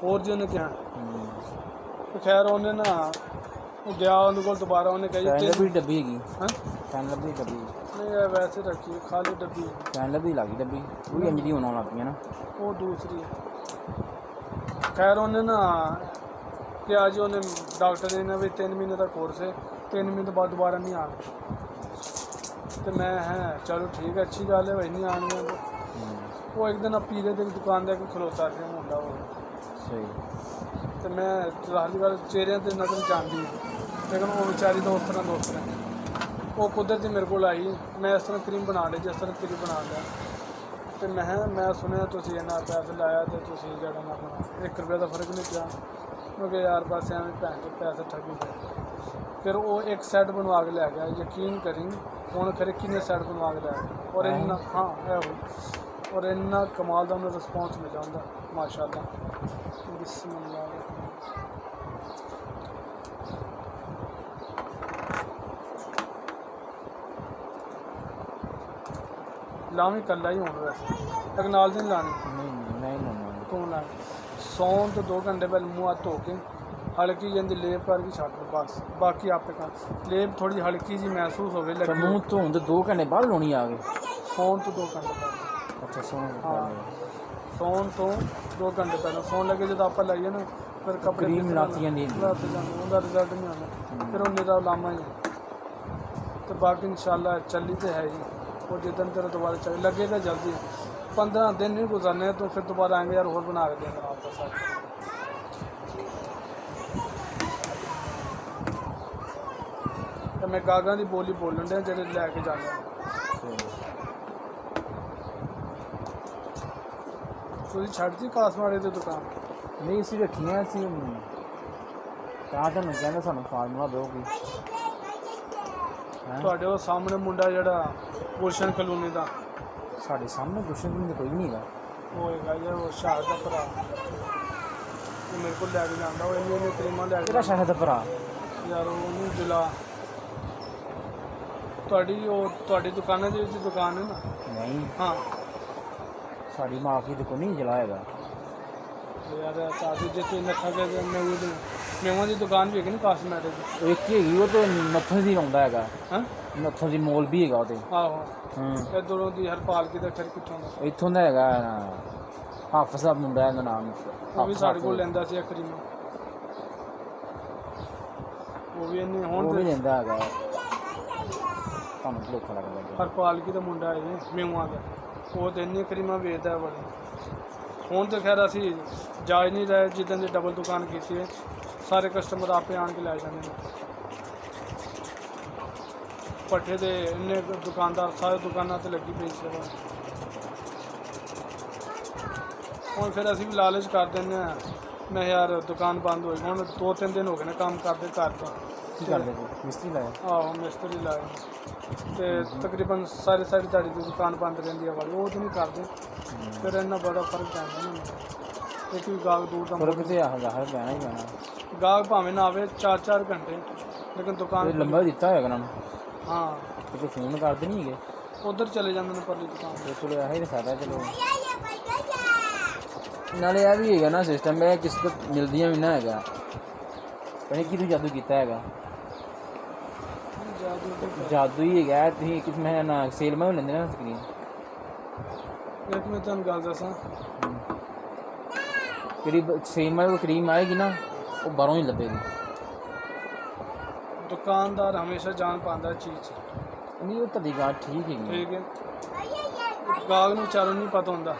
ਹੋਰ ਜੀ ਉਹਨੇ ਕਿਹਾ ਤੇ ਖੈਰ ਉਹਨੇ ਨਾ ਉਹ ਗਿਆ ਉਹਦੇ ਕੋਲ ਦੁਬਾਰਾ ਉਹਨੇ ਕਹੀ ਸੈਂਡਲ ਵੀ ਡੱਬੀ ਹੈਗੀ ਹਾਂ ਸੈਂਡਲ ਵੀ ਡੱਬੀ ਨਹੀਂ ਇਹ ਵੈਸੇ ਰੱਖੀ ਖਾਲੀ ਡੱਬੀ ਸੈਂਡਲ ਵੀ ਲੱਗੀ ਡੱਬੀ ਉਹ ਵੀ ਇੰਜ ਦੀ ਹੋਣ ਲੱਗ ਪਈ ਨਾ ਉਹ ਦੂਸਰੀ ਖੈਰ ਉਹਨੇ ਨਾ ਕਿਹਾ ਜੀ ਉਹਨੇ ਡਾਕਟਰ ਨੇ ਵੀ 3 ਮਹੀਨੇ ਦਾ ਕੋਰਸ ਹੈ 3 ਮਹੀਨੇ ਬਾਅਦ ਦੁਬਾਰਾ ਨਹੀਂ ਆਉਣਾ ਤੇ ਮੈਂ ਹੈ ਚਲੋ ਠੀਕ ਹੈ ਅੱਛੀ ਗੱਲ ਹੈ ਵਈ ਨਹੀਂ ਆਉਣੀਆਂ ਉਹ ਇੱਕ ਦਿਨ ਪੀਰੇ ਦੀ ਦੁਕਾਨ ਦੇ ਅੱਗੇ ਖਲੋਤਾ ਸੀ ਮੁੰਡਾ ਉਹ ਸਹੀ ਤੇ ਮੈਂ ਹਰ ਗੱਲ ਚਿਹਰਿਆਂ ਤੇ ਨਜ਼ਰ ਜਾਂਦੀ ਲੇਕਿਨ ਉਹ ਵਿਚਾਰੀ ਦਾ ਉਸ ਤਰ੍ਹਾਂ ਦੋਸਤ ਹੈ ਉਹ ਕੁਦਰਤੀ ਮੇਰੇ ਕੋਲ ਆਈ ਮੈਂ ਇਸ ਤਰ੍ਹਾਂ ਕਰੀਮ ਬਣਾ ਲਈ ਜਿਸ ਤਰ੍ਹਾਂ ਕਰੀਮ ਬਣਾ ਲਿਆ ਤੇ ਮੈਂ ਸੁਣਿਆ ਤੁਸੀਂ ਇੰਨਾ ਪੈਸੇ ਲਾਇਆ ਤੇ ਤੁਸੀਂ ਜਿਹੜਾ ਨਾ ਆਪਣਾ 1 ਰੁਪਏ ਦਾ ਫਰਕ ਨਹੀਂ ਪਿਆ ਕਿਉਂਕਿ ਯਾਰ ਬਸ ਐਵੇਂ ਭੈਣ ਕੇ ਪੈਸੇ ਠੱਗੀ ਗਏ ਫਿਰ ਉਹ ਇੱਕ ਸੈੱਟ ਬਣਵਾ ਕੇ ਲੈ ਗਿਆ ਯਕੀਨ ਕਰੀ ਹੁਣ ਖਰੇ ਕਿੰਨੇ ਸੈੱਟ ਬਣਵਾ ਕੇ ਲੈ ਗਿਆ ਔਰ ਇੰਨਾ ਹਾਂ ਹੈ ਔਰ ਇੰਨਾ ਕਮਾਲ ਦਾ ਉਹਨੂੰ ਰਿਸਪੌਂਸ ਮਿਲਿਆ ਹੁੰਦਾ ਮਾਸ਼ਾਅੱਲਾ ਬਿਸਮਿਲ੍ਲਾਹ ਲਾਵੀਂ ਕੱਲਾ ਹੀ ਹੋਣਾ ਵੈਸੇ ਤੱਕ ਨਾਲ ਦੀ ਨਹੀਂ ਲਾਣੀ ਨਹੀਂ ਲਾਉਣਾ ਤੂੰ ਲਾ ਸੌਣ ਤੋਂ 2 ਘੰਟੇ ਪਹਿਲਾਂ ਮੂੰਹ ਹੱਥ ਧੋ ਕੇ ਹਲਕੀ ਜਿਹੀ ਲੇਪ ਕਰਕੇ ਛੱਡ ਬਸ ਬਾਕੀ ਆਪੇ ਕਰ ਲੇਪ ਥੋੜੀ ਜਿਹੀ ਹਲਕੀ ਜਿਹੀ ਮਹਿਸੂਸ ਹੋਵੇ ਲੱਗੀ ਮੂੰਹ ਧੋਣ ਦੇ 2 ਘੰਟੇ ਬਾਅਦ ਲਾਉਣੀ ਆ ਗਏ ਸੌਣ ਤੋਂ 2 ਘੰਟੇ ਪਹਿਲਾਂ ਅੱਛਾ ਸੌਣ ਸੌਣ ਤੋਂ 2 ਘੰਟੇ ਪਹਿਲਾਂ ਸੌਣ ਲੱਗੇ ਜਦੋਂ ਆਪਾਂ ਲਾਈਏ ਨਾ ਫਿਰ ਕੱਪੜੇ ਕਰੀਮ ਲਾਤੀ ਜਾਂਦੀ ਉਹਦਾ ਰਿਜ਼ਲਟ ਨਹੀਂ ਆਉਂਦਾ ਫਿਰ ਉਹ ਨਿਰਾ ਲਾਮਾ ਹੀ ਤੇ ਬਾਕੀ ਇਨਸ਼ਾਅੱਲਾ ਚੱਲੀ ਤੇ ਹੈ ਜੀ और जितन तेरा दोबारा चले लगेगा जल्दी 15 दिन नहीं गुजरने तो फिर दोबारा आएंगे यार और बना के देंगे आपका साथ तो मैं गागा की बोली बोलन डे जेडे लैके जाने तुझी छड़ दी कासमाड़े की दुकान नहीं असी रखियाँ असी ਤਾਂ ਤੁਹਾਨੂੰ ਕਹਿੰਦਾ ਸਾਨੂੰ ਫਾਰਮੂਲਾ ਦਿਓਗੀ ਤੁਹਾਡੇ ਉਹ ਸਾਹਮਣੇ ਮੁੰਡਾ ਜਿਹੜਾ ਗੁਲਸ਼ਨ ਕਲੋਨੀ ਦਾ ਸਾਡੇ ਸਾਹਮਣੇ ਗੁਲਸ਼ਨ ਕਲੋਨੀ ਕੋਈ ਨਹੀਂ ਹੈਗਾ ਉਹ ਹੈਗਾ ਯਾਰ ਉਹ ਸ਼ਾਹ ਦਾ ਭਰਾ ਉਹ ਮੇਰੇ ਕੋਲ ਲੈ ਕੇ ਜਾਂਦਾ ਉਹ ਇੰਨੇ ਕਰੀਮਾਂ ਲੈ ਕੇ ਕਿਹੜਾ ਸ਼ਾਹ ਦਾ ਭਰਾ ਯਾਰ ਉਹਨੂੰ ਦਿਲਾ ਤੁਹਾਡੀ ਦੁਕਾਨਾਂ ਦੇ ਵਿੱਚ ਦੁਕਾਨ ਹੈ ਨਾ ਨਹੀਂ ਹਾਂ ਸਾਡੀ ਮਾਂ ਕੀ ਦੁਕਾਨ ਨਹੀਂ ਜਲਾ ਹੈਗਾ ਯਾਰ ਸਾਡੀ ਜਿੱਥੇ ਨੱਥਾ ਦੇ ਮੇਵਾਂ ਦੀ ਦੁਕਾਨ ਵੀ ਹੈਗੀ ਨਾ ਕਾਸਮੈਟਿਕ ਦੀ ਇੱਕ ਹੈਗੀ ਉਹ ਤਾਂ ਨੱਥੋਂ ਦੀ ਆਉਂਦਾ ਹੈਗਾ ਹਾਂ ਨੱਥੋਂ ਦੀ ਮੋਲ ਵੀ ਹੈਗਾ ਉਹਦੇ ਆਹੋ ਇੱਧਰੋਂ ਦੀ ਹਰਪਾਲ ਕੀ ਦਾ ਫਿਰ ਕਿੱਥੋਂ ਦਾ ਇੱਥੋਂ ਦਾ ਹੈਗਾ ਹਾਫਿਜ਼ ਸਾਹਿਬ ਮੁੰਡਾ ਇਹਦਾ ਨਾਮ ਉਹ ਵੀ ਸਾਡੇ ਕੋਲ ਲੈਂਦਾ ਸੀ ਕਰੀਮ ਉਹ ਵੀ ਇਹਨੇ ਹੁਣ ਉਹ ਵੀ ਲੈਂਦਾ ਹੈਗਾ ਤੁਹਾਨੂੰ ਭੁਲੇਖਾ ਲੱਗਦਾ ਹਰਪਾਲ ਕੀ ਦਾ ਮੁੰਡਾ ਹੈ ਜੀ ਮੇਵਾਂ ਦਾ ਉਹ ਤਾਂ ਇੰਨੀ ਕਰੀਮਾਂ ਵੇਚਦਾ ਬੜੀ ਹੁਣ ਤਾਂ ਖੈਰ ਅਸੀਂ ਜਾ ਹੀ ਨਹੀਂ ਰਹੇ ਜਿੱਦਾਂ ਦੀ ਡਬਲ ਦੁਕਾਨ ਕੀਤੀ ਹੈ ਸਾਰੇ ਕਸਟਮਰ ਆਪੇ ਆਣ ਕੇ ਲੈ ਜਾਂਦੇ ਨੇ ਪੱਠੇ ਦੇ ਇੰਨੇ ਦੁਕਾਨਦਾਰ ਸਾਰੇ ਦੁਕਾਨਾਂ 'ਤੇ ਲੱਗੀ ਪਈ ਸੀ ਹੁਣ ਫਿਰ ਅਸੀਂ ਵੀ ਲਾਲਚ ਕਰ ਦਿੰਦੇ ਹਾਂ ਮੈਂ ਯਾਰ ਦੁਕਾਨ ਬੰਦ ਹੋਈ ਹੁਣ 2-3 ਦਿਨ ਹੋ ਗਏ ਨੇ ਕੰਮ ਕਰਦੇ ਘਰ ਤੋਂ ਕੀ ਕਰਦੇ ਮਿਸਤਰੀ ਲਾਇਆ ਆਹੋ ਮਿਸਤਰੀ ਲਾਇਆ ਤੇ ਤਕਰੀਬਨ ਸਾਰੀ ਦਿਹਾੜੀ ਦੀ ਦੁਕਾਨ ਬੰਦ ਰਹਿੰਦੀ ਹੈ ਵਾਲੀ ਉਹ ਤਾਂ ਨਹੀਂ ਕਰਦੇ ਫਿਰ ਇੰਨਾ ਬੜਾ ਫਰਕ ਪੈਂਦਾ ਨਾ ਇੱਕ ਵੀ ਗਾਹਕ ਦੂਰ ਦਾ ਫਰਕ ਤੇ ਆਹ ਜ਼ਾਹਰ ਪੈਣਾ ਹੀ ਪੈਣਾ ਗਾਹਕ ਭਾਵੇਂ ਨਾ ਆਵੇ 4-4 ਘੰਟੇ ਲੇਕਿਨ ਦੁਕਾਨ ਲੰਬਾ ਦਿੱਤਾ ਹੋਏਗਾ ਉਹਨਾਂ ਨੂੰ ਹਾਂ ਤੇ ਫੋਨ ਕਰਦੇ ਨਹੀਂ ਹੈਗੇ ਉਧਰ ਚਲੇ ਜਾਂਦੇ ਨੇ ਪਰਲੀ ਦੁਕਾਨ ਤੇ ਚਲੋ ਇਹੀ ਫਾਇਦਾ ਚਲੋ ਨਾਲੇ ਇਹ ਵੀ ਹੈਗਾ ਨਾ ਸਿਸਟਮ ਇਹ ਕਿਸੇ ਤੋਂ ਮਿਲਦੀਆਂ ਵੀ ਨਾ ਹੈਗਾ ਪਤਾ ਕੀ ਤੂੰ ਜਾਦੂ ਕੀਤਾ ਹੈਗਾ ਜਾਦੂ ਹੀ ਹੈਗਾ ਤੁਸੀਂ ਕਿਸ ਮੈਂ ਨਾ ਸੇਲ ਮੈਂ ਲੈਂਦੇ ਨਾ ਸਕਰੀਨ ਇੱਕ ਮੈਂ ਤੁਹਾਨੂੰ ਗੱਲ ਦੱਸਾਂ ਜਿਹੜੀ ਸੇਲ ਮੈਂ ਉਹ ਕਰੀਮ ਆਏਗੀ ਨਾ ਉਹ ਬਾਹਰੋਂ ਹੀ ਲੱਭੇਗੀ ਦੁਕਾਨਦਾਰ ਹਮੇਸ਼ਾ ਜਾਣ ਪਾਉਂਦਾ ਚੀਜ਼ ਨਹੀਂ ਉਹ ਤੁਹਾਡੀ ਗੱਲ ਠੀਕ ਹੈਗੀ ਠੀਕ ਹੈ ਗਾਹਕ ਨੂੰ ਵਿਚਾਰੋਂ ਨਹੀਂ ਪਤਾ ਹੁੰਦਾ